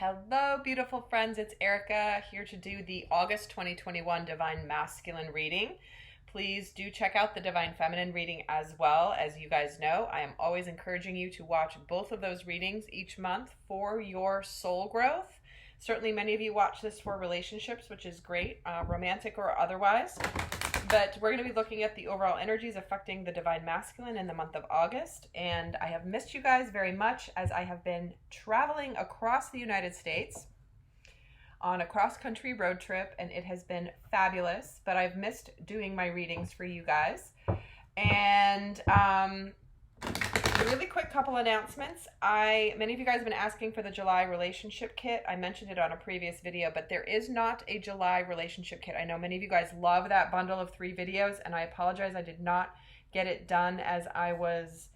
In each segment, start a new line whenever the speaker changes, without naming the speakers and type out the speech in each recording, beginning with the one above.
Hello, beautiful friends. It's Erica here to do the August 2021 Divine Masculine reading. Please do check out the Divine Feminine reading as well. As you guys know, I am always encouraging you to watch both of those readings each month for your soul growth. Certainly, many of you watch this for relationships, which is great, romantic or otherwise. But we're going to be looking at the overall energies affecting the Divine Masculine in the month of August. And I have missed you guys very much as I have been traveling across the United States on a cross-country road trip, and it has been fabulous. But I've missed doing my readings for you guys. And a really quick couple announcements. Many of you guys have been asking for the July relationship kit. I mentioned it on a previous video, but there is not a July relationship kit. I know many of you guys love that bundle of 3 videos, and I apologize I did not get it done as I was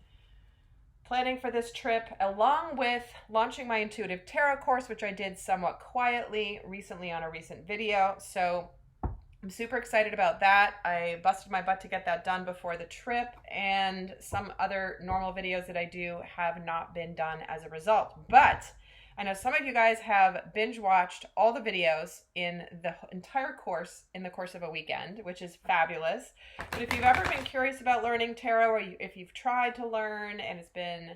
planning for this trip, along with launching my intuitive tarot course, which I did somewhat quietly recently on a recent video. So I'm super excited about that. I busted my butt to get that done before the trip, and some other normal videos that I do have not been done as a result. But I know some of you guys have binge watched all the videos in the entire course in the course of a weekend, which is fabulous. But if you've ever been curious about learning tarot, or if you've tried to learn and it's been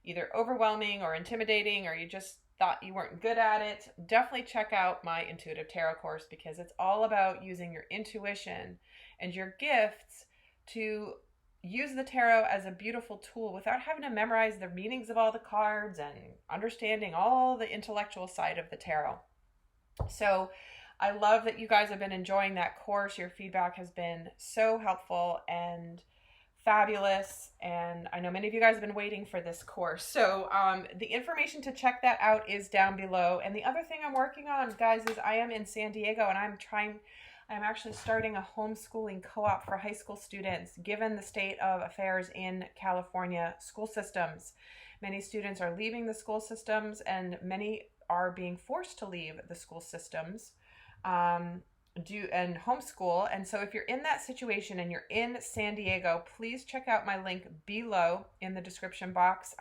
either overwhelming or intimidating, or you just thought you weren't good at it, definitely check out my intuitive tarot course, because it's all about using your intuition and your gifts to use the tarot as a beautiful tool without having to memorize the meanings of all the cards and understanding all the intellectual side of the tarot. So I love that you guys have been enjoying that course. Your feedback has been so helpful and fabulous, and I know many of you guys have been waiting for this course. So the information to check that out is down below. And the other thing I'm working on, guys, is I am in San Diego, and I'm actually starting a homeschooling co-op for high school students. Given the state of affairs in California school systems, many students are leaving the school systems, and many are being forced to leave the school systems and homeschool. And so if you're in that situation and you're in San Diego, please check out my link below in the description box.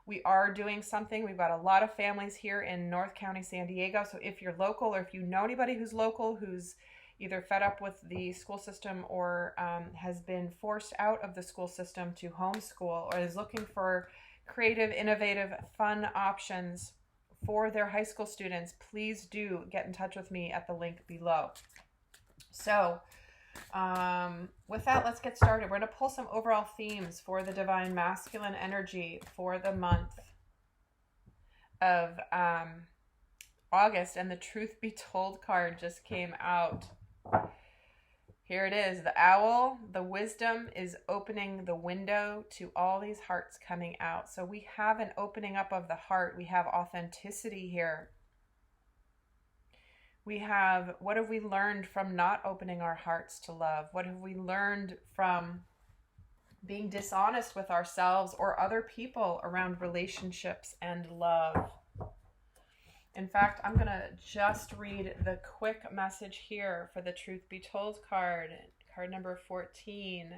We are doing something. We've got a lot of families here in North County, San Diego. So if you're local, or if you know anybody who's local who's either fed up with the school system or has been forced out of the school system to homeschool, or is looking for creative, innovative, fun options for their high school students, please do get in touch with me at the link below. So with that, let's get started. We're going to pull some overall themes for the Divine Masculine energy for the month of August. And the Truth Be Told card just came out. Here it is. The owl, the wisdom is opening the window to all these hearts coming out. So we have an opening up of the heart. We have authenticity here. We have, what have we learned from not opening our hearts to love? What have we learned from being dishonest with ourselves or other people around relationships and love? In fact, I'm going to just read the quick message here for the Truth Be Told card, card number 14.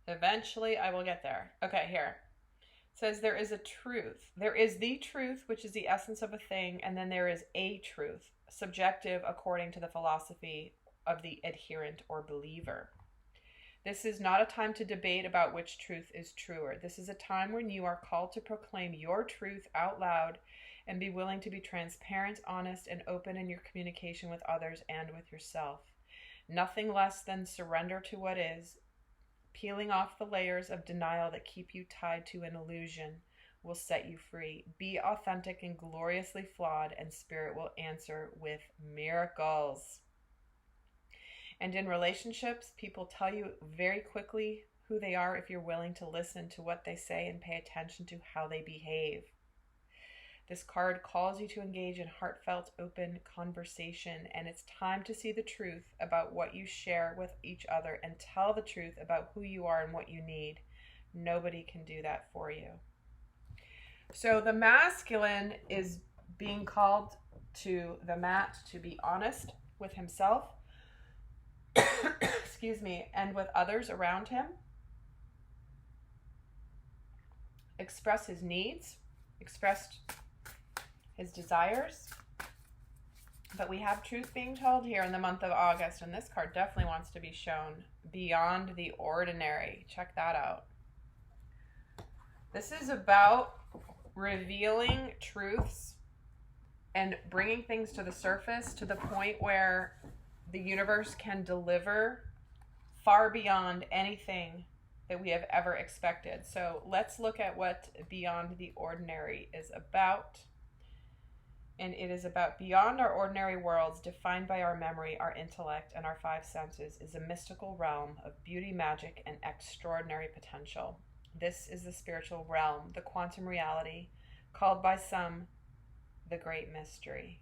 Eventually, I will get there. Okay, here. It says there is a truth. There is the truth, which is the essence of a thing, and then there is a truth, subjective according to the philosophy of the adherent or believer. This is not a time to debate about which truth is truer. This is a time when you are called to proclaim your truth out loud and be willing to be transparent, honest, and open in your communication with others and with yourself. Nothing less than surrender to what is, peeling off the layers of denial that keep you tied to an illusion will set you free. Be authentic and gloriously flawed, and spirit will answer with miracles. And in relationships, people tell you very quickly who they are if you're willing to listen to what they say and pay attention to how they behave. This card calls you to engage in heartfelt, open conversation, and it's time to see the truth about what you share with each other and tell the truth about who you are and what you need. Nobody can do that for you. So the masculine is being called to the mat to be honest with himself excuse me, and with others around him. express his needs, expressed his desires. But we have truth being told here in the month of August, and this card definitely wants to be shown beyond the ordinary. Check that out. This is about revealing truths and bringing things to the surface to the point where the universe can deliver far beyond anything that we have ever expected. So let's look at what beyond the ordinary is about. And it is about beyond our ordinary worlds, defined by our memory, our intellect, and our five senses, is a mystical realm of beauty, magic, and extraordinary potential. This is the spiritual realm, the quantum reality, called by some the great mystery.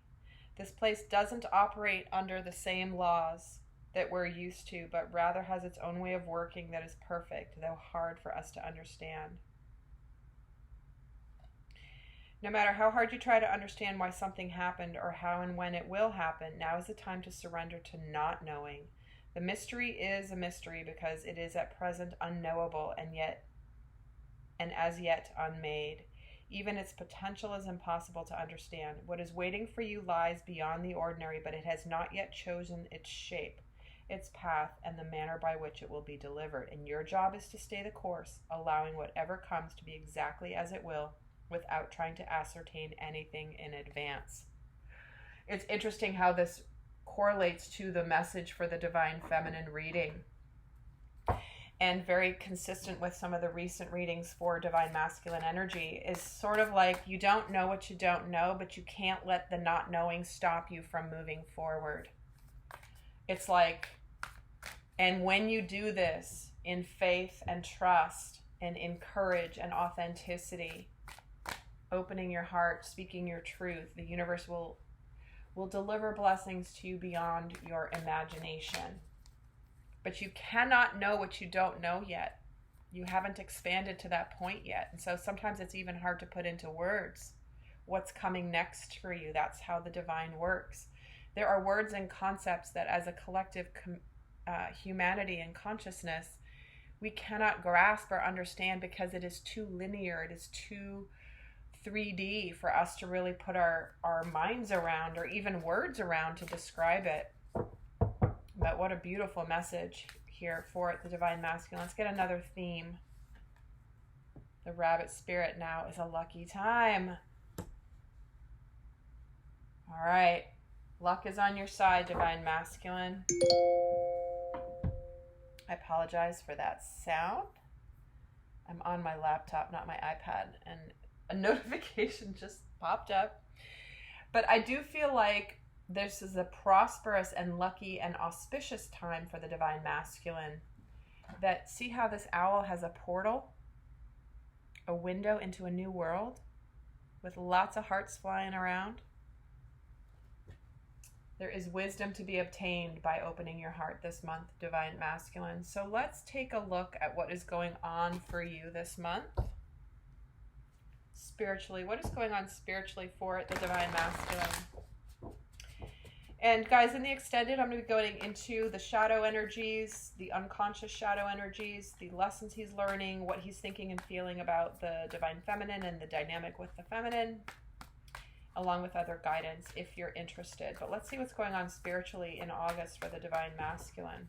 This place doesn't operate under the same laws that we're used to, but rather has its own way of working that is perfect, though hard for us to understand. No matter how hard you try to understand why something happened or how and when it will happen, now is the time to surrender to not knowing. The mystery is a mystery because it is at present unknowable and as yet unmade. Even its potential is impossible to understand. What is waiting for you lies beyond the ordinary, but it has not yet chosen its shape, its path, and the manner by which it will be delivered. And your job is to stay the course, allowing whatever comes to be exactly as it will, without trying to ascertain anything in advance. It's interesting how this correlates to the message for the Divine Feminine reading, and very consistent with some of the recent readings for Divine Masculine energy. Is sort of like, you don't know what you don't know, but you can't let the not knowing stop you from moving forward. It's like, and when you do this in faith and trust and in courage and authenticity, opening your heart, speaking your truth, the universe will deliver blessings to you beyond your imagination. But you cannot know what you don't know yet. You haven't expanded to that point yet. And so sometimes it's even hard to put into words what's coming next for you. That's how the divine works. There are words and concepts that as a collective humanity and consciousness, we cannot grasp or understand because it is too linear. It is too 3D for us to really put our minds around or even words around to describe it. But what a beautiful message here for the Divine Masculine. Let's get another theme. The rabbit spirit now is a lucky time. All right. Luck is on your side, Divine Masculine. I apologize for that sound. I'm on my laptop, not my iPad, and a notification just popped up. But I do feel like this is a prosperous and lucky and auspicious time for the Divine Masculine. That, see how this owl has a portal, a window into a new world with lots of hearts flying around? There is wisdom to be obtained by opening your heart this month, Divine Masculine. So let's take a look at what is going on for you this month. Spiritually, what is going on spiritually for the Divine Masculine? And guys, in the extended, I'm going to be going into the shadow energies, the unconscious shadow energies, the lessons he's learning, what he's thinking and feeling about the Divine Feminine and the dynamic with the feminine, along with other guidance if you're interested. But let's see what's going on spiritually in August for the Divine Masculine.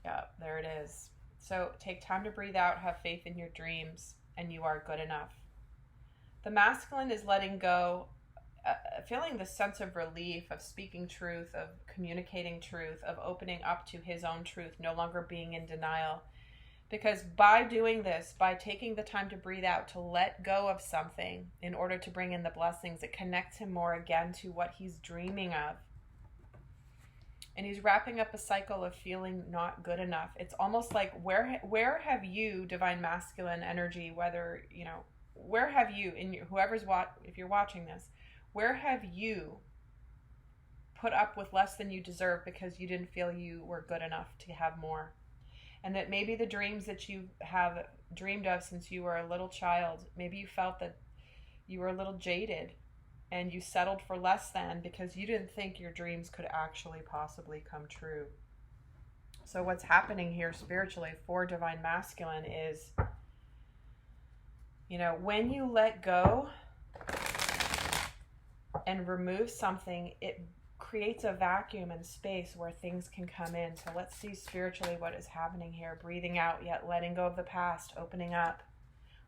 Yeah, there it is. So take time to breathe out, have faith in your dreams, and you are good enough. The masculine is letting go, feeling the sense of relief, of speaking truth, of communicating truth, of opening up to his own truth, no longer being in denial. Because by doing this, by taking the time to breathe out, to let go of something in order to bring in the blessings, it connects him more again to what he's dreaming of. And he's wrapping up a cycle of feeling not good enough. It's almost like, where have you, Divine Masculine energy, whether, you know, where have you, if you're watching this, where have you put up with less than you deserve because you didn't feel you were good enough to have more? And that maybe the dreams that you have dreamed of since you were a little child, maybe you felt that you were a little jaded and you settled for less than because you didn't think your dreams could actually possibly come true. So what's happening here spiritually for Divine Masculine is, when you let go and remove something, it creates a vacuum and space where things can come in. So let's see spiritually what is happening here. Breathing out, yet letting go of the past, opening up.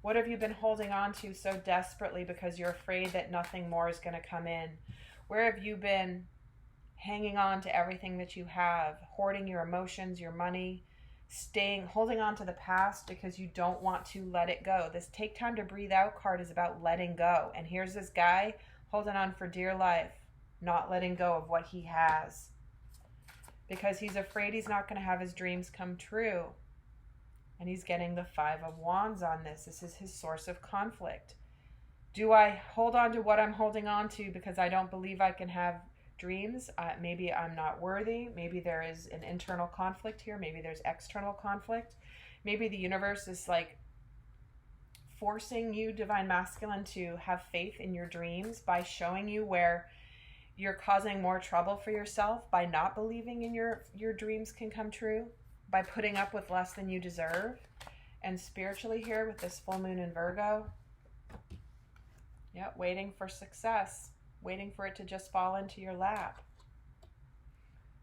What have you been holding on to so desperately because you're afraid that nothing more is going to come in? Where have you been hanging on to everything that you have, hoarding your emotions, your money, holding on to the past because you don't want to let it go? This Take Time to Breathe Out card is about letting go. And here's this guy holding on for dear life, not letting go of what he has because he's afraid he's not going to have his dreams come true. And he's getting the Five of Wands on this. This is his source of conflict. Do I hold on to what I'm holding on to because I don't believe I can have dreams? Maybe I'm not worthy. Maybe there is an internal conflict here. Maybe there's external conflict. Maybe the universe is like forcing you, Divine Masculine, to have faith in your dreams by showing you where you're causing more trouble for yourself by not believing in your dreams can come true, by putting up with less than you deserve. And spiritually here with this full moon in Virgo, waiting for success, waiting for it to just fall into your lap.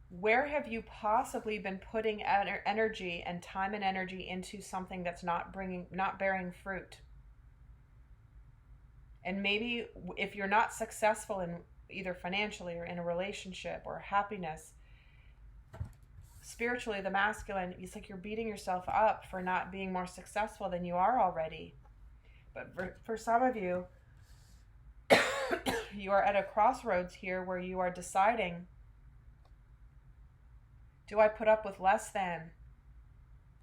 Where have you possibly been putting energy and time and energy into something that's not bearing fruit? And maybe if you're not successful in either financially or in a relationship or happiness, spiritually, the masculine, it's like you're beating yourself up for not being more successful than you are already. But for some of you, you are at a crossroads here where you are deciding, do I put up with less than?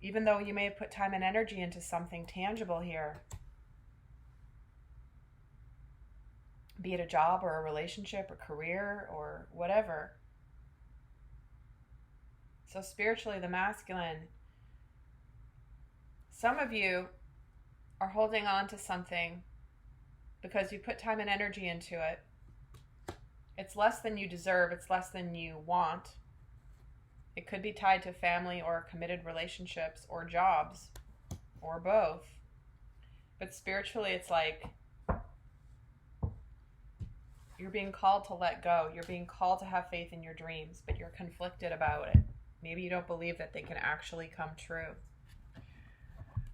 Even though you may have put time and energy into something tangible here. Be it a job or a relationship or career or whatever. So spiritually, the masculine, some of you are holding on to something because you put time and energy into it. It's less than you deserve. It's less than you want. It could be tied to family or committed relationships or jobs or both. But spiritually, it's like you're being called to let go. You're being called to have faith in your dreams, but you're conflicted about it. Maybe you don't believe that they can actually come true.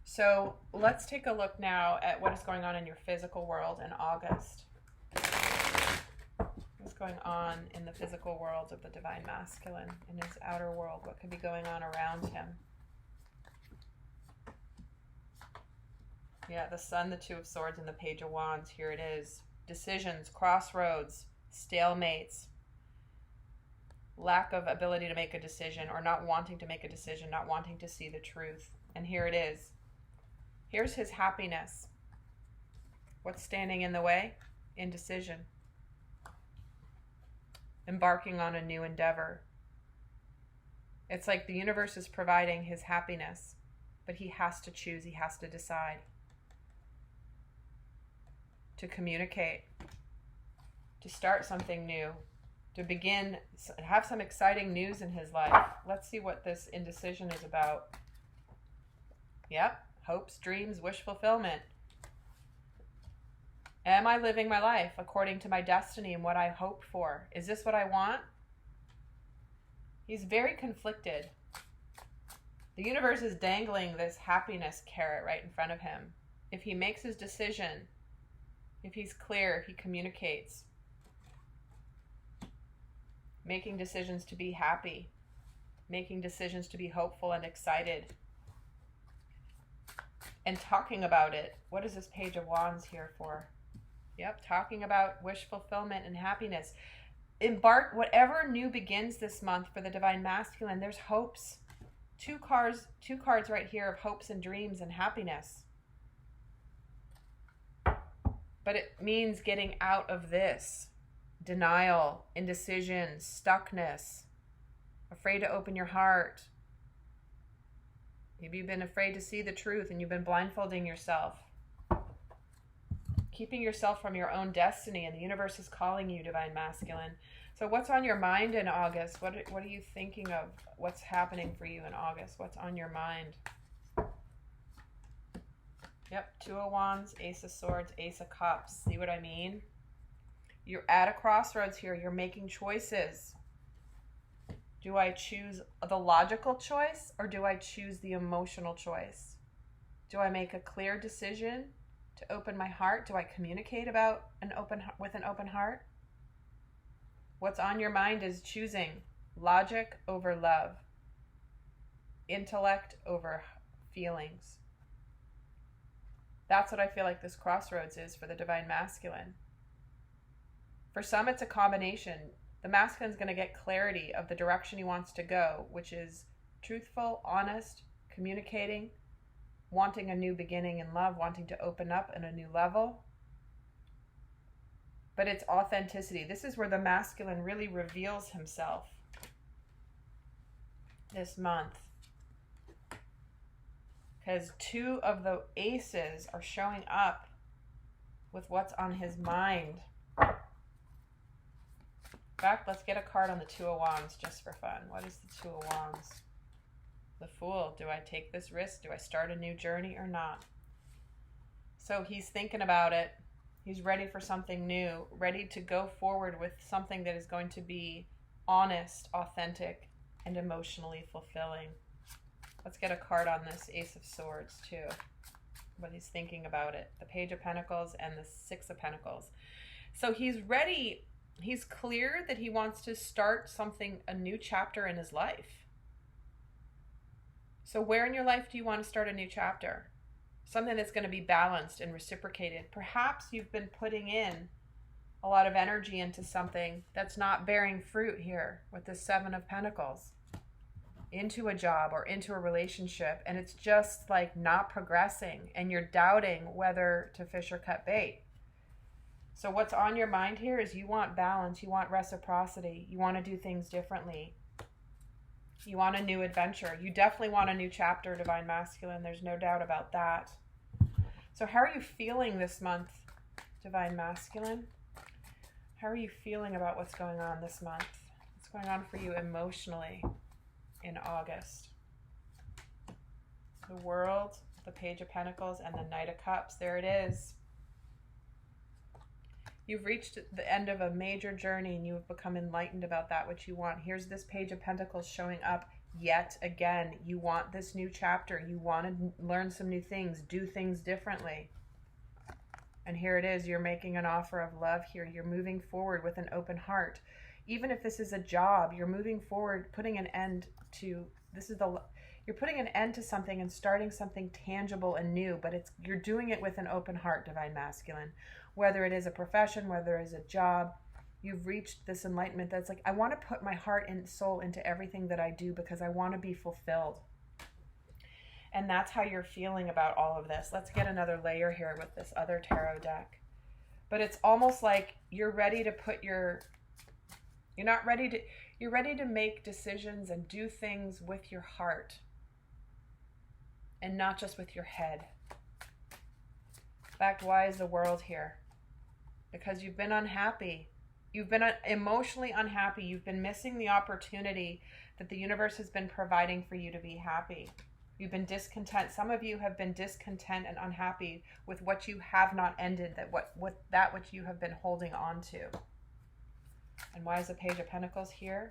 So let's take a look now at what is going on in your physical world in August. What's going on in the physical world of the Divine Masculine, in his outer world? What could be going on around him? Yeah, the Sun, the Two of Swords, and the Page of Wands. Here it is. Decisions, crossroads, stalemates, lack of ability to make a decision, or not wanting to make a decision, not wanting to see the truth. And here it is. Here's his happiness. What's standing in the way? Indecision. Embarking on a new endeavor. It's like the universe is providing his happiness, but he has to choose, he has to decide. To communicate, to start something new, to begin, have some exciting news in his life. Let's see what this indecision is about. Yep, hopes, dreams, wish fulfillment. Am I living my life according to my destiny and what I hoped for? Is this what I want? He's very conflicted. The universe is dangling this happiness carrot right in front of him. If he makes his decision, if he's clear, he communicates. Making decisions to be happy. Making decisions to be hopeful and excited. And talking about it. What is this Page of Wands here for? Yep, talking about wish fulfillment and happiness. Embark, whatever new begins this month for the Divine Masculine, there's hopes. Two cards right here of hopes and dreams and happiness. But it means getting out of this. Denial, indecision, stuckness, afraid to open your heart. Maybe you've been afraid to see the truth and you've been blindfolding yourself. Keeping yourself from your own destiny, and the universe is calling you, Divine Masculine. So what's on your mind in August? What are you thinking of? What's happening for you in August? What's on your mind? Yep, Two of Wands, Ace of Swords, Ace of Cups. See what I mean? You're at a crossroads here. You're making choices. Do I choose the logical choice or do I choose the emotional choice? Do I make a clear decision to open my heart? Do I communicate about with an open heart? What's on your mind is choosing logic over love, intellect over feelings. That's what I feel like this crossroads is for the Divine Masculine. For some, it's a combination. The masculine is going to get clarity of the direction he wants to go, which is truthful, honest, communicating, wanting a new beginning in love, wanting to open up in a new level. But it's authenticity. This is where the masculine really reveals himself this month. Because two of the aces are showing up with what's on his mind. In fact, let's get a card on the Two of Wands just for fun. What is the Two of Wands? The Fool. Do I take this risk? Do I start a new journey or not? So he's thinking about it. He's ready for something new, ready to go forward with something that is going to be honest, authentic, and emotionally fulfilling. Let's get a card on this Ace of Swords too. What he's thinking about it. The Page of Pentacles and the Six of Pentacles. So he's ready. He's clear that he wants to start something, a new chapter in his life. So where in your life do you want to start a new chapter? Something that's going to be balanced and reciprocated. Perhaps you've been putting in a lot of energy into something that's not bearing fruit here with the Seven of Pentacles. Into a job or into a relationship, and it's just like not progressing, and you're doubting whether to fish or cut bait. So what's on your mind here is you want balance, you want reciprocity, you want to do things differently. You want a new adventure. You definitely want a new chapter, Divine Masculine. There's no doubt about that. So how are you feeling this month, Divine Masculine? How are you feeling about what's going on this month? What's going on for you emotionally in August? The World, the Page of Pentacles, and the Knight of Cups. There it is. You've reached the end of a major journey and you've become enlightened about that which you want. Here's this Page of Pentacles showing up yet again. You want this new chapter. You want to learn some new things, do things differently. And here it is. You're making an offer of love here. You're moving forward with an open heart. Even if this is a job, you're moving forward, putting an end to, you're putting an end to something and starting something tangible and new, but you're doing it with an open heart, Divine Masculine. Whether it is a profession, whether it is a job, you've reached this enlightenment that's like, I want to put my heart and soul into everything that I do because I want to be fulfilled. And that's how you're feeling about all of this. Let's get another layer here with this other tarot deck. But it's almost like you're ready to you're ready to make decisions and do things with your heart and not just with your head. In fact, why is the World here? Because you've been unhappy. You've been emotionally unhappy. You've been missing the opportunity that the universe has been providing for you to be happy. You've been discontent. Some of you have been discontent and unhappy with what you have not ended, that which you have been holding on to. And why is the Page of Pentacles here?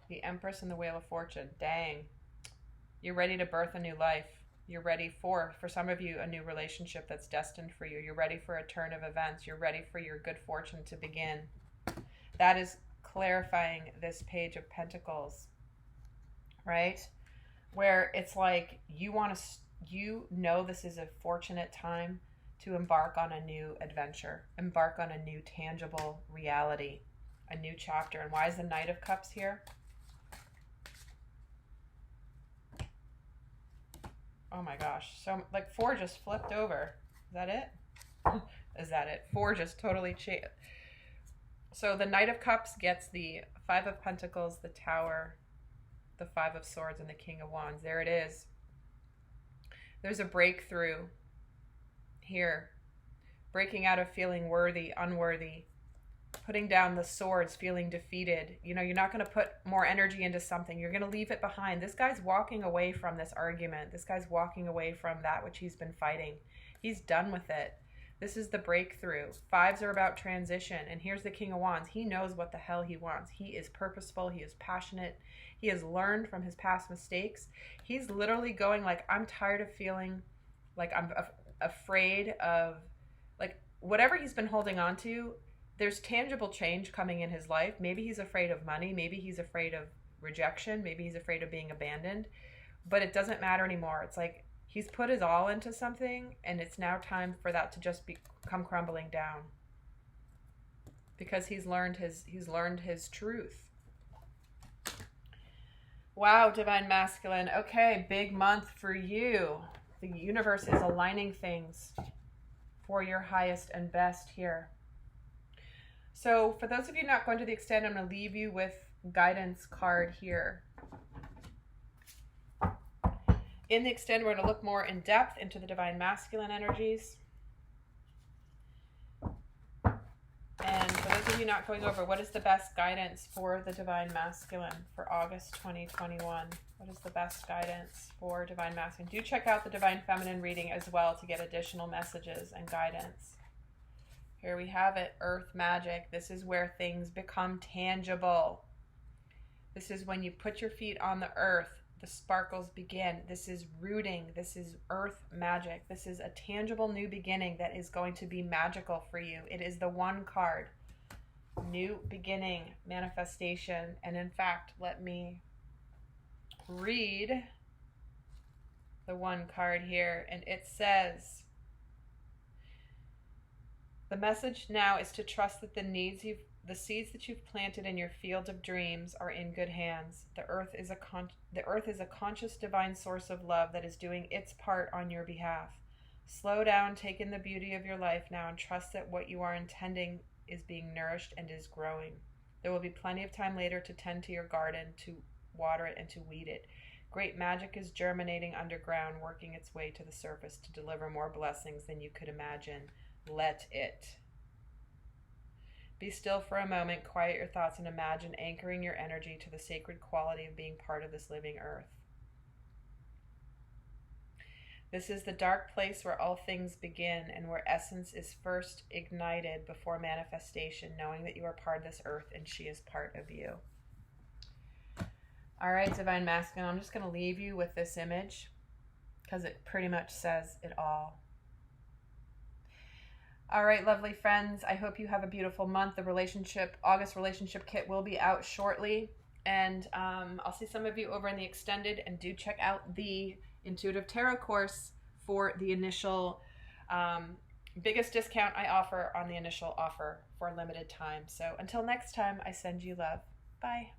The Empress and the Wheel of Fortune. Dang. You're ready to birth a new life. You're ready for some of you, a new relationship that's destined for you. You're ready for a turn of events. You're ready for your good fortune to begin. That is clarifying this Page of Pentacles, right? Where it's like you know this is a fortunate time to embark on a new adventure, embark on a new tangible reality, a new chapter. And why is the Knight of Cups here? Oh my gosh. So like 4 just flipped over. Is that it? Is that it? 4 just totally changed. So the Knight of Cups gets the 5 of Pentacles, the Tower, the 5 of Swords, and the King of Wands. There it is. There's a breakthrough here. Breaking out of feeling worthy, unworthy, putting down the swords, feeling defeated. You know, you're not going to put more energy into something. You're going to leave it behind. This guy's walking away from this argument. This guy's walking away from that which he's been fighting. He's done with it. This is the breakthrough. Fives are about transition. And here's the King of Wands. He knows what the hell he wants. He is purposeful. He is passionate. He has learned from his past mistakes. He's literally going like, I'm tired of feeling like I'm afraid of, like, whatever he's been holding on to. There's tangible change coming in his life. Maybe he's afraid of money. Maybe he's afraid of rejection. Maybe he's afraid of being abandoned. But it doesn't matter anymore. It's like, he's put his all into something, and it's now time for that to just come crumbling down, because he's learned his truth. Wow, Divine Masculine. Okay, big month for you. The universe is aligning things for your highest and best here. So for those of you not going to the extend, I'm going to leave you with guidance card here. In the extend, we're going to look more in depth into the Divine Masculine energies. And for those of you not going over, what is the best guidance for the Divine Masculine for August 2021? What is the best guidance for Divine Masculine? Do check out the Divine Feminine reading as well to get additional messages and guidance. Here we have it, Earth Magic. This is where things become tangible. This is when you put your feet on the earth. The sparkles begin. This is rooting. This is earth magic. This is a tangible new beginning that is going to be magical for you. It is the one card. New beginning, manifestation. And in fact, let me read the one card here. And it says, the message now is to trust that the seeds that you've planted in your field of dreams are in good hands. The earth is a conscious divine source of love that is doing its part on your behalf. Slow down, take in the beauty of your life now, and trust that what you are intending is being nourished and is growing. There will be plenty of time later to tend to your garden, to water it, and to weed it. Great magic is germinating underground, working its way to the surface to deliver more blessings than you could imagine. Let it. Be still for a moment, quiet your thoughts, and imagine anchoring your energy to the sacred quality of being part of this living earth. This is the dark place where all things begin and where essence is first ignited before manifestation, knowing that you are part of this earth and she is part of you. All right, Divine Masculine, I'm just going to leave you with this image because it pretty much says it all. All right, lovely friends, I hope you have a beautiful month. The August relationship kit will be out shortly. And I'll see some of you over in the extended, and do check out the Intuitive Tarot course for the initial biggest discount I offer on the initial offer for a limited time. So until next time, I send you love. Bye.